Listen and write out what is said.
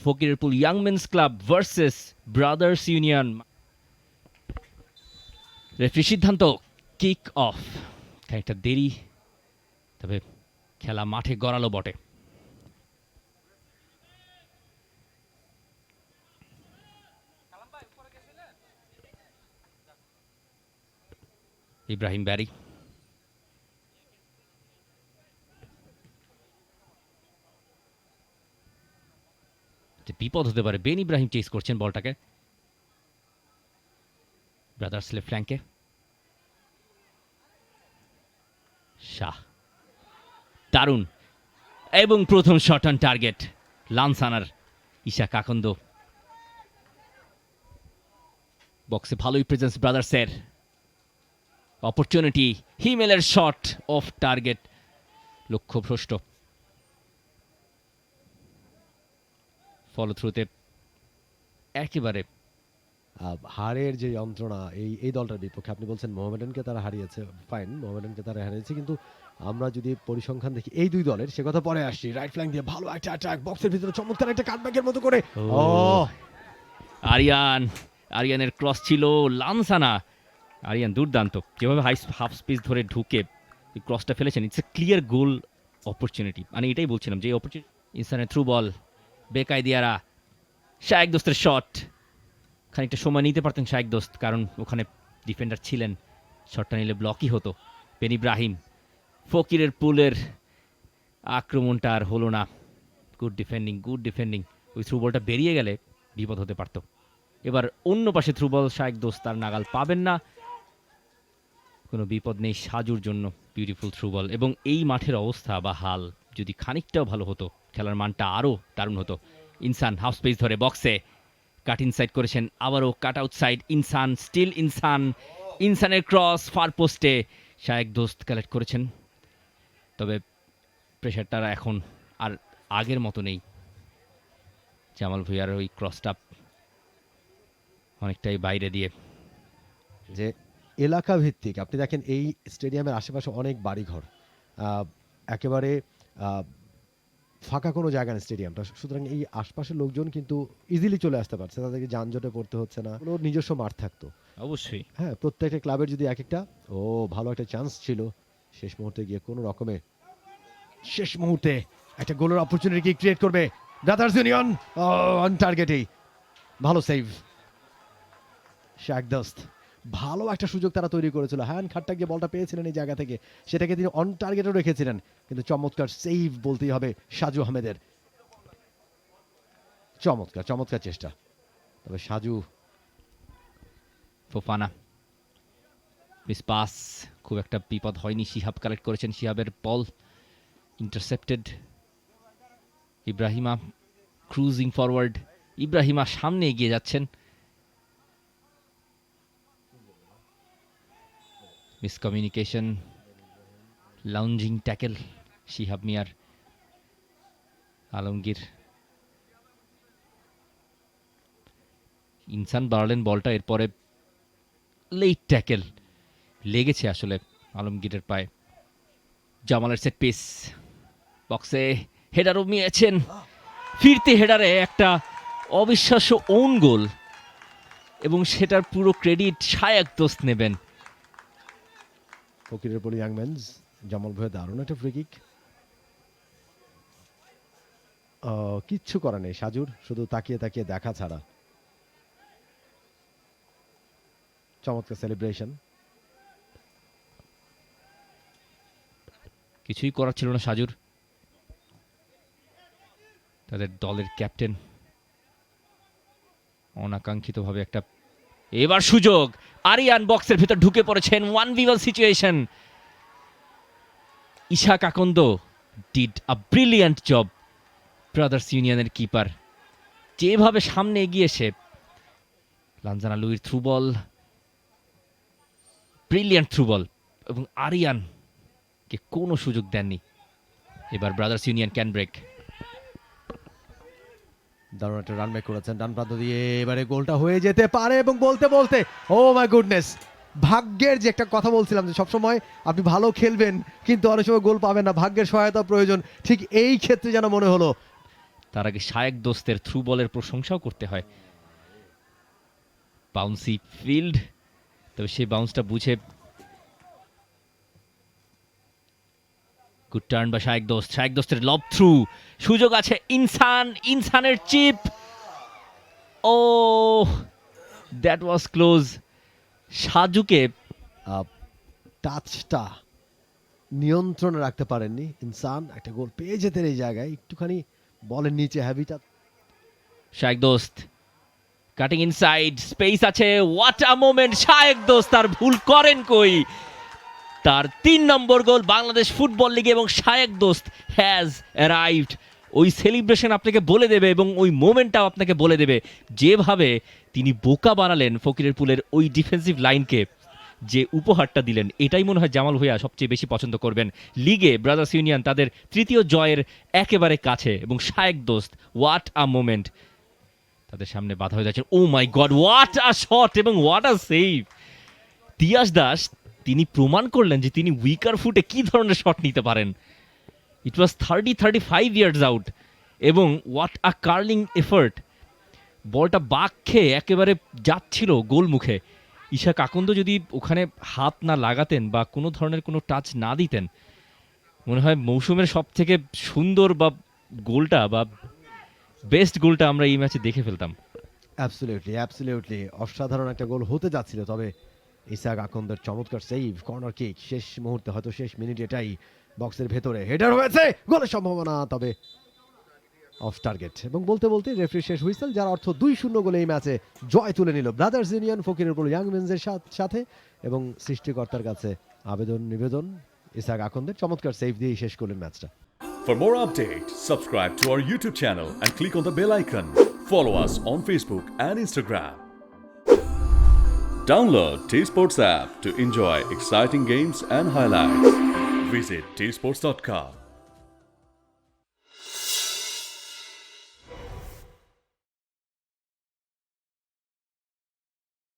ফকিরপুল young men's club versus brothers union. Referee সিদ্ধান্ত kick off. খানিকটা দেরি, তবে খেলা মাঠে গড়ালো বটে। ইব্রাহিম ব্যারি, বিপদ হতে পারে। বেন ইব্রাহিম চেস করছেন বলটাকে। ব্রাদার্স লেফট ফ্ল্যাঙ্কে শাহ, দারুণ, এবং প্রথম শট অন টার্গেট লানসানার। ঈশা কাকন্দ বক্সে ভালোই প্রেজেন্স ব্রাদার্সের। অপরচুনিটি, হিমেলের শট অফ টার্গেট, লক্ষ্যভ্রষ্ট। ফলো থ্রুতে একেবারে হারের যে যন্ত্রণা এই দলটার বিপক্ষে। আপনি বলছেন মোহামেডানকে তারা হারিয়েছে, ফাইন, মোহামেডানকে তারা হারিয়েছে, কিন্তু আমরা যদি পরিসংখ্যান দেখি এই দুই দলের, সে কথা পরে আসছি। রাইট ফ্ল্যাঙ্ক দিয়ে ভালো একটা অ্যাটাক, বক্সের ভিতরে চমৎকার একটা কাটব্যাকের মতো করে। আরিয়ানের ক্রস ছিল, লানসানা। আরিয়ান দুর্দান্ত, যেভাবে হাফ স্পেস ধরে ঢুকে ক্রসটা ফেলেছেন। It's a clear goal opportunity. মানে এটাই বলছিলাম যে অপরচুনিটি। ইনসানের থ্রু বল, বেকাই দিয়ারা, শায়েক দোস্তের শট। খানিকটা সময় নিতে পারতেন শায়েক দোস্ত, কারণ ওখানে ডিফেন্ডার ছিলেন। শটটা নিলে ব্লকই হতো। বেন ইব্রাহিম, ফকিরের পুলের আক্রমণটা আর হলো না। Good defending. ওই থ্রু বলটা বেরিয়ে গেলে বিপদ হতে পারত। এবার অন্য পাশে থ্রু বল, শায়েক দোস্ত তার নাগাল পাবেন না। কোনো বিপদ নেই সাজুর জন্য। বিউটিফুল থ্রু বল, এবং এই মাঠের অবস্থা বা হাল যদি খানিকটাও ভালো হতো, খেলার মানটা আরও দারুণ হতো। ইনসান হাফ স্পেস ধরে বক্সে কাট ইনসাইড করেছেন, আবারও কাট আউটসাইড। ইনসান, স্টিল ইনসানের ক্রস ফার পোস্টে। শায়েক দোস্ত কালেক্ট করেছেন, তবে প্রেশারটা এখন আর আগের মতো নেই। জামাল ভুঁইয়ার ওই ক্রসটা অনেকটাই বাইরে দিয়ে। যে এলাকা ভিত্তিক আপনি দেখেন, এই স্টেডিয়ামের আশেপাশে অনেক বাড়িঘর, একেবারে ফাঁকা কোনো জায়গা না স্টেডিয়ামটা। সুতরাং এই আশপাশের লোকজন কিন্তু ইজিলি চলে আসতে পারছে, তাদেরকে যানজটে পড়তে হচ্ছে না। কোনো নিজস্ব মাঠ থাকতো অবশ্যই। হ্যাঁ, প্রত্যেকটা ক্লাবের যদি এক একটা। ভালো একটা চান্স ছিল, শেষ মুহূর্তে গিয়ে কোনো রকমে শেষ মুহূর্তে একটা গোলের অপরচুনিটি ক্রিয়েট করবে ব্রাদার্স ইউনিয়ন। অন টার্গেটেই ভালো সেভ শায়েক দোস্ত। ভালো একটা সুযোগ তারা তৈরি করেছিল। হ্যান খাট্টা গিয়ে বলটা পেয়েছিলেন এই জায়গা থেকে, সেটাকে তিনি অন টার্গেটও রেখেছিলেন, কিন্তু চমৎকার সেভ বলতেই হবে সাজু আহমেদের। চমৎকার চেষ্টা, তবে সাজু। ফোফানা মিস পাস, খুব একটা বিপদ হয়নি। শিহাব কালেক্ট করেছেন, শিহাবের বল ইন্টারসেপ্টেড। ইব্রাহিমা ক্রুজিং ফরওয়ার্ড, ইব্রাহিমা সামনে এগিয়ে যাচ্ছেন। মিসকমিউনিকেশন, লাউঞ্জিং ট্যাকেল শিহাব মিয়ার। আলমগীর, ইনসান বাড়লেন বলটা, এরপরে লেট ট্যাকেল লেগেছে আসলে আলমগীরের পায়ে। জামালের সেট পিস, বক্সে হেডারও নিয়েছেন। ফিরতি হেডারে একটা অবিশ্বাস্য ওন গোল, এবং সেটার পুরো ক্রেডিট শায়েক দোস্ত নেবেন। ফকিরেরপুল ইয়াং মেন্স, জামাল ভাই দারুণ একটা ফ্রি কিক। কিচ্ছু করা নেই সাজুর, শুধু তাকিয়ে দেখা ছাড়া। চমৎকার সেলিব্রেশন। কিছুই করার ছিল না সাজুর। তাদের দলের ক্যাপ্টেন অনাকাঙ্ক্ষিতভাবে একটা, এবার সুযোগ। আরিয়ান বক্সের ভিতর ঢুকে পড়েছেন, 1v1 situation. Issa Kakande did a brilliant job. Brothers ইউনিয়নের কিপার যেভাবে সামনে এগিয়ে এসে লানজানা লুইর through ball, brilliant through ball, এবং আরিয়ানকে কোনো সুযোগ দেননি। এবার ব্রাদার্স ইউনিয়ন ক্যান ব্রেক। দারুণ একটা রান ব্যাক করেছেন ডান প্রান্ত দিয়ে, এবারে গোলটা হয়ে যেতে পারে। এবং বলতে ও মাই গুডনেস, ভাগ্যের যে একটা কথা বলছিলাম যে সবসময় আপনি ভালো খেলবেন কিন্তু অনেক সময় গোল পাবেন না, ভাগ্যের সহায়তা প্রয়োজন। ঠিক এই ক্ষেত্রে যেন মনে হলো তার আগে শায়েক দোস্তের থ্রু বলের প্রশংসাও করতে হয়। বাউন্সি ফিল্ড, তবে সেই বাউন্সটা বুঝে গুড টার্ন বা শায়েক দোস্তের লব থ্রু, সুযোগ আছে ইনসানের চিপ, ও দ্যাট ওয়াজ ক্লোজ। সাজুকে টাচটা নিয়ন্ত্রণে রাখতে পারেননি ইনসান, একটা গোল পেয়ে যেতেন এই জায়গায়, একটুখানি বলের নিচে হ্যাভিটা। শায়েক দোস্ত কাটিং ইনসাইড, স্পেস আছে, হোয়াট আ মোমেন্ট। শায়েক দোস্ত তার ভুল করেন কই, তার 3 নম্বর গোল বাংলাদেশ ফুটবল লিগে এবং শায়েক দোস্ত হ্যাজ অ্যারাইভড। ওই সেলিব্রেশন আপনাকে বলে দেবে এবং ওই মোমেন্টটাও আপনাকে বলে দেবে যেভাবে তিনি বোকা বানালেন ফকিরের পুলের ওই ডিফেন্সিভ লাইনকে, যে উপহারটা দিলেন, এটাই মনে হয় জামাল ভুঁইয়া সবচেয়ে বেশি পছন্দ করবেন। লিগে ব্রাদার্স ইউনিয়ন তাদের 3য় জয়ের একেবারে কাছে এবং শায়েক দোস্ত হোয়াট আ মোমেন্ট তাদের সামনে বাধা হয়ে যাচ্ছে। ও মাই গড, হোয়াট আ শট এবং what a save. Tiyas Das তিনি প্রমাণ করলেন যে তিনি উইকার ফুটে কি ধরনের শট নিতে পারেন। ইট ওয়াজ 35 ইয়ার্স আউট এবং হোয়াট আ কার্লিং এফার্ট। বলটা বাঁক খেয়ে একেবারে যাচ্ছিল গোল মুখে। ঈশাক আকন্দ যদি ওখানে হাত না লাগাতেন বা কোনো ধরনের কোনো টাচ না দিতেন, মনে হয় মৌসুমের সব থেকে সুন্দর বা গোলটা বা বেস্ট গোলটা আমরা এই ম্যাচে দেখে ফেলতাম। অ্যাবসলিউটলি অসাধারণ একটা গোল হতে যাচ্ছিল, তবে ইসাক আকন্দের চমৎকার সেভ, কর্নার কিক শেষ মুহূর্তে, হয়তো শেষ মিনিট, এটাই বক্সের ভেতরে হেডার হয়েছে, গোলের সম্ভাবনা, তবে অফ টার্গেট। এবং বলতে বলতে রেফারি শেষ হুইসেল, যার অর্থ 2-0 গোলে এই ম্যাচে জয় তুলে নিল ব্রাদার্স ইউনিয়ন ফকিরের পুল ইয়াং মেন্সের সাথে। এবং সৃষ্টিকর্তার কাছে নিবেদন ইসাক আকন্দের চমৎকার সেভ দিয়েই শেষ করলেন ম্যাচটা। For more updates, subscribe to our YouTube channel and click on the bell icon. Follow us on Facebook and Instagram. Download T-Sports app to enjoy exciting games and highlights. Visit tsports.com.